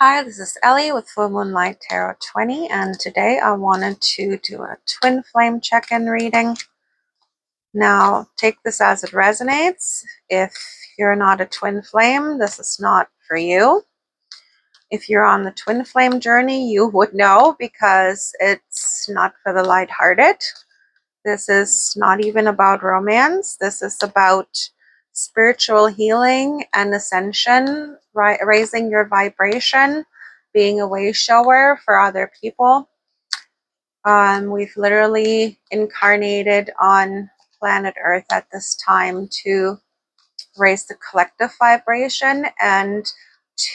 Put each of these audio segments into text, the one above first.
Hi, this is Ellie with Full Moonlight Tarot 20, and today I wanted to do a twin flame check-in reading. Now, take this as it resonates. If you're not a twin flame, this is not for you. If you're on the twin flame journey, you would know because it's not for the lighthearted. This is not even about romance. This is about spiritual healing and ascension, raising your vibration, being a way shower for other people. We've literally incarnated on planet Earth at this time to raise the collective vibration and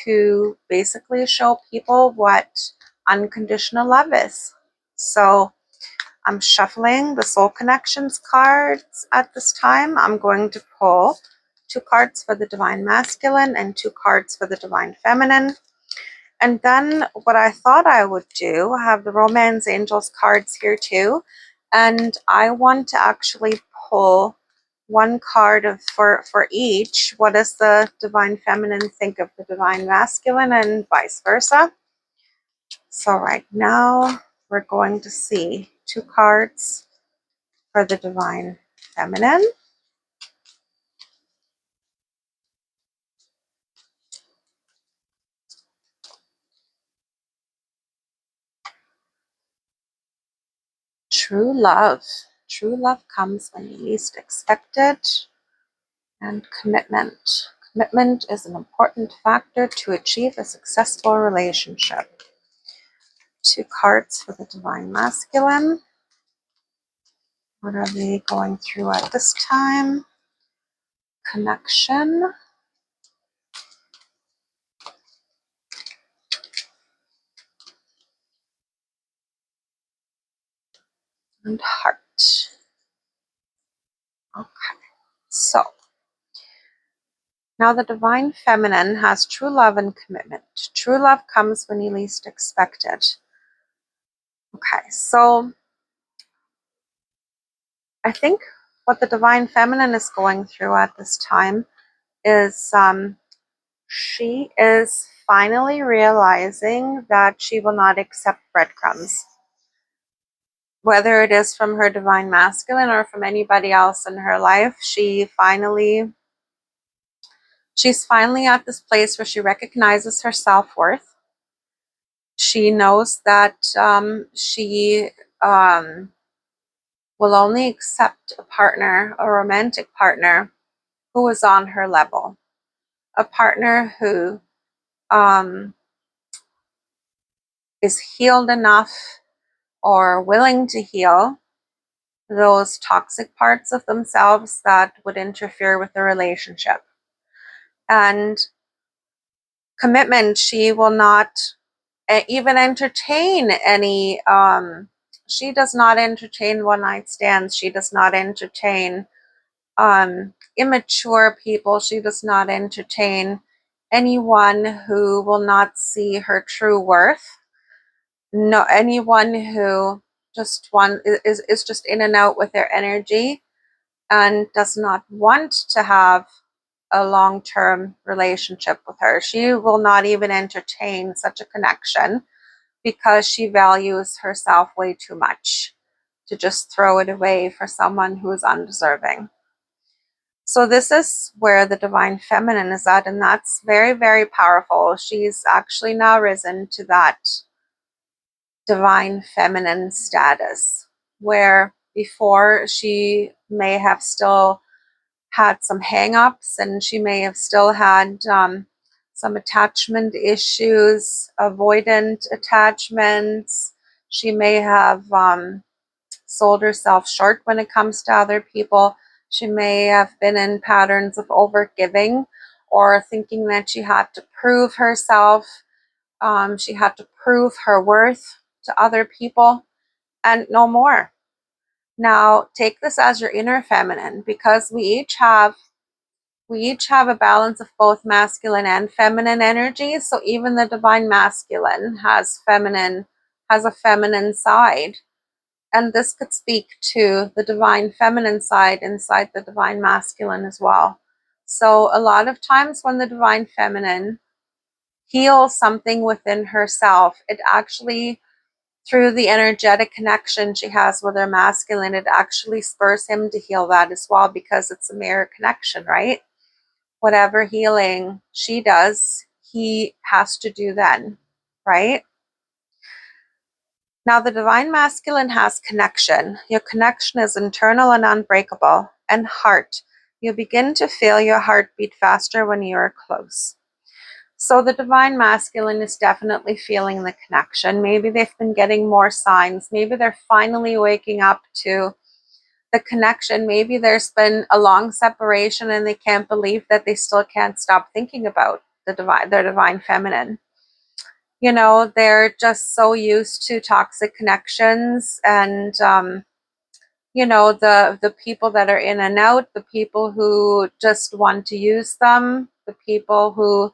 to basically show people what unconditional love is. So I'm shuffling the Soul Connections cards at this time. I'm going to pull 2 cards for the Divine Masculine and 2 cards for the Divine Feminine. And then what I thought I would do, I have the Romance Angels cards here too. And I want to actually pull 1 card for each. What does the Divine Feminine think of the Divine Masculine and vice versa? So right now we're going to see 2 cards for the Divine Feminine. True love. True love comes when you least expect it. And commitment. Commitment is an important factor to achieve a successful relationship. 2 cards for the Divine Masculine. What are they going through at this time? Connection. And heart. Okay. So, now the Divine Feminine has true love and commitment. True love comes when you least expect it. Okay, so I think what the Divine Feminine is going through at this time is she is finally realizing that she will not accept breadcrumbs. Whether it is from her Divine Masculine or from anybody else in her life, she's finally at this place where she recognizes her self-worth. She knows that she will only accept a partner, a romantic partner, who is on her level. A partner who is healed enough or willing to heal those toxic parts of themselves that would interfere with the relationship. And commitment, she will not even entertain any, she does not entertain one-night stands. She does not entertain immature people. She does not entertain anyone who will not see her true worth. No, anyone who is just in and out with their energy and does not want to have a long-term relationship with her. She will not even entertain such a connection because she values herself way too much to just throw it away for someone who is undeserving. So this is where the Divine Feminine is at, and that's very, very powerful. She's actually now risen to that Divine Feminine status, where before she may have still had some hang-ups and she may have still had some attachment issues, avoidant attachments. She may have sold herself short when it comes to other people. She may have been in patterns of overgiving or thinking that she had to prove herself. She had to prove her worth to other people, and no more. Now take this as your inner feminine, because we each have a balance of both masculine and feminine energy. So even the Divine Masculine has a feminine side. And this could speak to the Divine Feminine side inside the Divine Masculine as well. So a lot of times when the Divine Feminine heal something within herself. It actually, through the energetic connection she has with her masculine, it actually spurs him to heal that as well, because it's a mirror connection, right? Whatever healing she does, he has to do then, right? Now, the divine masculine has connection. Your connection is internal and unbreakable. And heart. You begin to feel your heartbeat faster when you are close. So the divine masculine is definitely feeling the connection. Maybe they've been getting more signs. Maybe they're finally waking up to the connection. Maybe there's been a long separation and they can't believe that they still can't stop thinking about their divine feminine. You know, they're just so used to toxic connections, and you know, the people that are in and out, the people who just want to use them, the people who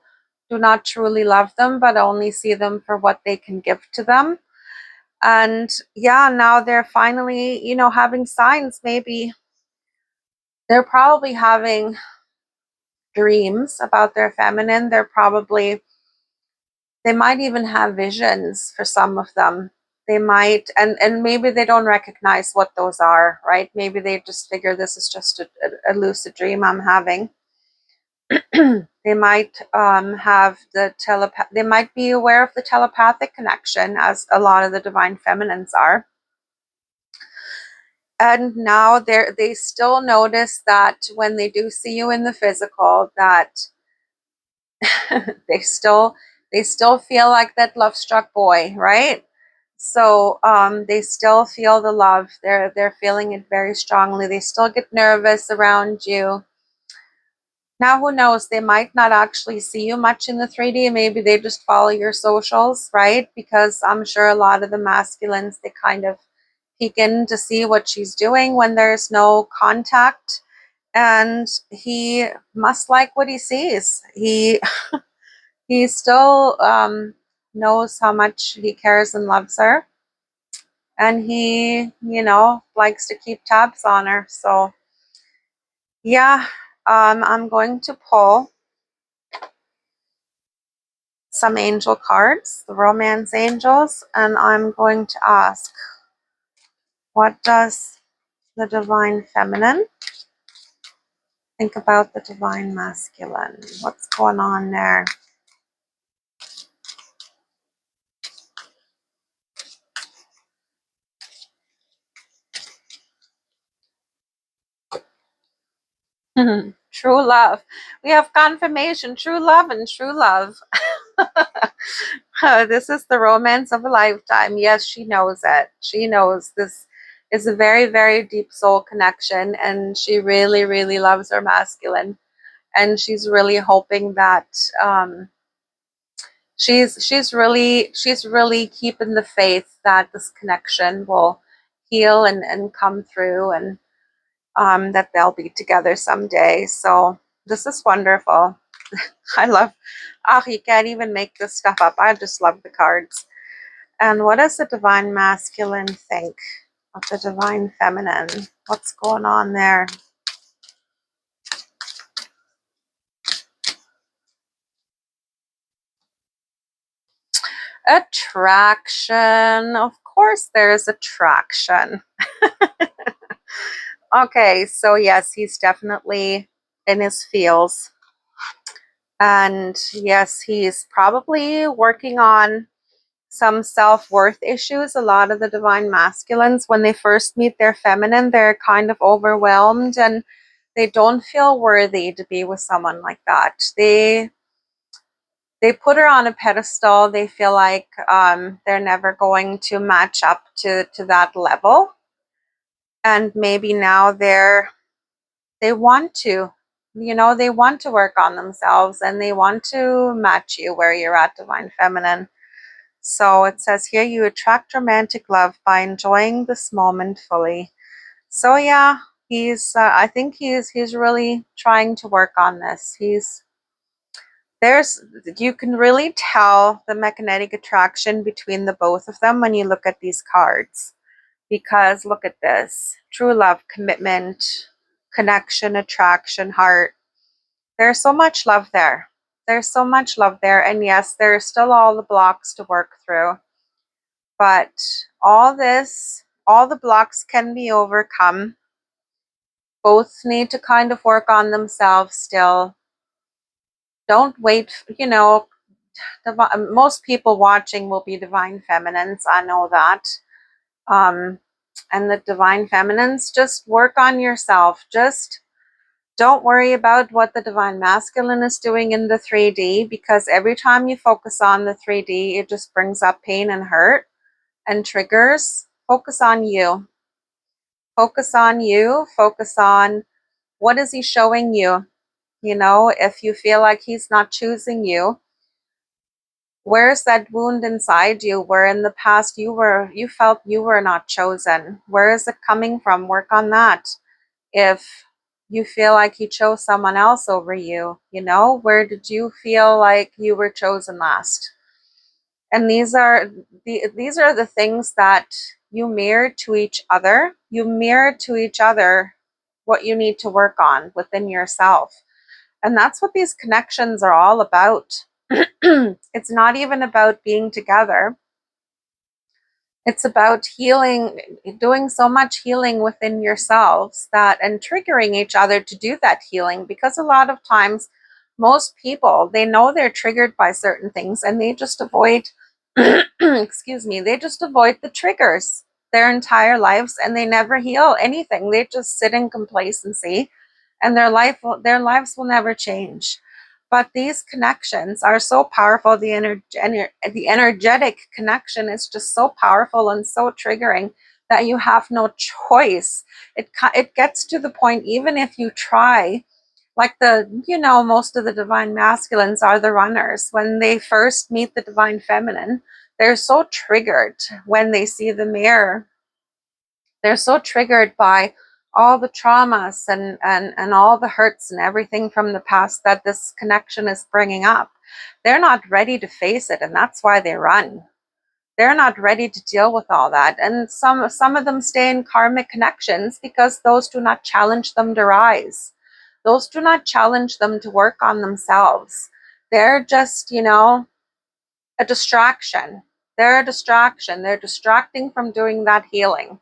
do not truly love them but only see them for what they can give to them. And yeah, now they're finally, you know, having signs. Maybe they're probably having dreams about their feminine. They might even have visions for some of them. They might, and maybe they don't recognize what those are, right? Maybe they just figure this is just a lucid dream I'm having. They might have they might be aware of the telepathic connection, as a lot of the divine feminines are. And now they still notice that when they do see you in the physical, that they still feel like that love struck boy, right? So they still feel the love. They're feeling it very strongly. They still get nervous around you. Now, who knows? They might not actually see you much in the 3D. Maybe they just follow your socials, right? Because I'm sure a lot of the masculines, they kind of peek in to see what she's doing when there's no contact. And he must like what he sees. He still knows how much he cares and loves her. And he, you know, likes to keep tabs on her. So, yeah, I'm going to pull some angel cards, the romance angels, and I'm going to ask, what does the divine feminine think about the divine masculine? What's going on there? True love. We have confirmation, true love and true love. This is the romance of a lifetime. Yes, she knows it. She knows this is a very, very deep soul connection, and she really, really loves her masculine. And she's really hoping that she's really keeping the faith that this connection will heal and come through, and that they'll be together someday. So this is wonderful. I love, you can't even make this stuff up. I just love the cards. And what does the divine masculine think of the divine feminine? What's going on there? Attraction. Of course there is attraction. Okay, so yes, he's definitely in his feels. And yes, he's probably working on some self-worth issues. A lot of the divine masculines, when they first meet their feminine, they're kind of overwhelmed and they don't feel worthy to be with someone like that. They put her on a pedestal. They feel like they're never going to match up to that level. And maybe now they want to, you know, they want to work on themselves and they want to match you where you're at, divine feminine. So it says here, you attract romantic love by enjoying this moment fully. So yeah, I think he's really trying to work on this. You can really tell the magnetic attraction between the both of them when you look at these cards. Because look at this, true love, commitment, connection, attraction, heart. There's so much love there. There's so much love there. And yes, there are still all the blocks to work through. But all the blocks can be overcome. Both need to kind of work on themselves still. Don't wait, most people watching will be divine feminines. I know that. And the divine feminines, just work on yourself. Just don't worry about what the divine masculine is doing in the 3D, because every time you focus on the 3D, it just brings up pain and hurt and triggers. Focus on you. Focus on you. Focus on what is he showing you. If you feel like he's not choosing you, where's that wound inside you where in the past you felt you were not chosen? Where is it coming from? Work on that. If you feel like he chose someone else over you, where did you feel like you were chosen last? And these are the things that you mirror to each other. You mirror to each other what you need to work on within yourself. And that's what these connections are all about. It's not even about being together. It's about healing, doing so much healing within yourselves and triggering each other to do that healing. Because a lot of times, most people, they know they're triggered by certain things and they just avoid, excuse me, they just avoid the triggers their entire lives and they never heal anything. They just sit in complacency and their lives will never change. But these connections are so powerful. The energetic connection is just so powerful and so triggering that you have no choice. It gets to the point, even if you try, like most of the divine masculines are the runners. When they first meet the divine feminine, they're so triggered when they see the mirror. They're so triggered by all the traumas and all the hurts and everything from the past that this connection is bringing up. They're not ready to face it, and that's why they run. They're not ready to deal with all that. And some of them stay in karmic connections because those do not challenge them to rise. Those do not challenge them to work on themselves. They're just, a distraction. They're a distraction. They're distracting from doing that healing.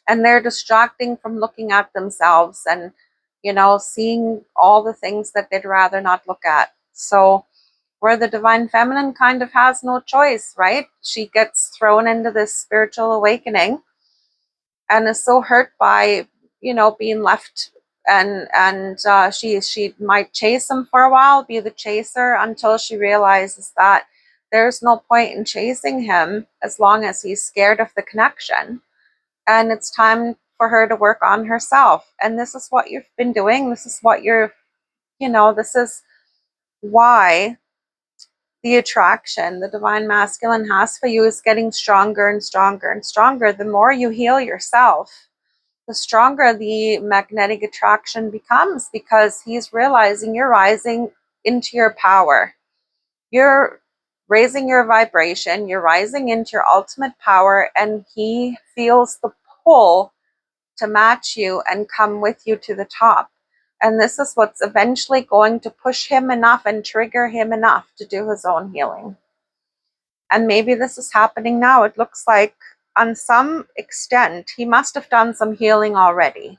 And they're distracting from looking at themselves and seeing all the things that they'd rather not look at. So where the divine feminine kind of has no choice, right? She gets thrown into this spiritual awakening and is so hurt by being left, and she might chase him for a while, be the chaser, until she realizes that there's no point in chasing him as long as he's scared of the connection. And it's time for her to work on herself. And this is what you've been doing. This is what this is why the attraction the divine masculine has for you is getting stronger and stronger and stronger. The more you heal yourself, the stronger the magnetic attraction becomes, because he's realizing you're rising into your power. You're raising your vibration, you're rising into your ultimate power, and he feels the pull to match you and come with you to the top. And this is what's eventually going to push him enough and trigger him enough to do his own healing. And maybe this is happening now. It looks like, on some extent, he must have done some healing already.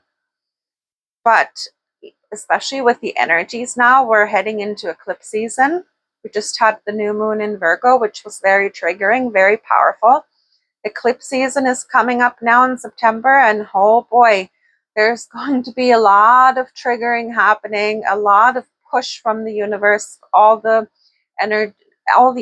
But especially with the energies now, we're heading into eclipse season. We just had the new moon in Virgo, which was very triggering, very powerful. Eclipse season is coming up now in September, and oh boy, there's going to be a lot of triggering happening, a lot of push from the universe. All the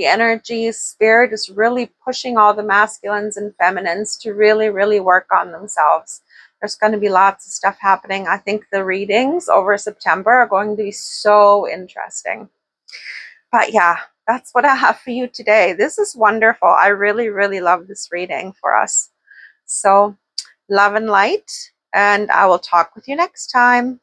energy, spirit is really pushing all the masculines and feminines to really, really work on themselves. There's going to be lots of stuff happening. I think the readings over September are going to be so interesting. But yeah, that's what I have for you today. This is wonderful. I really, really love this reading for us. So, love and light, and I will talk with you next time.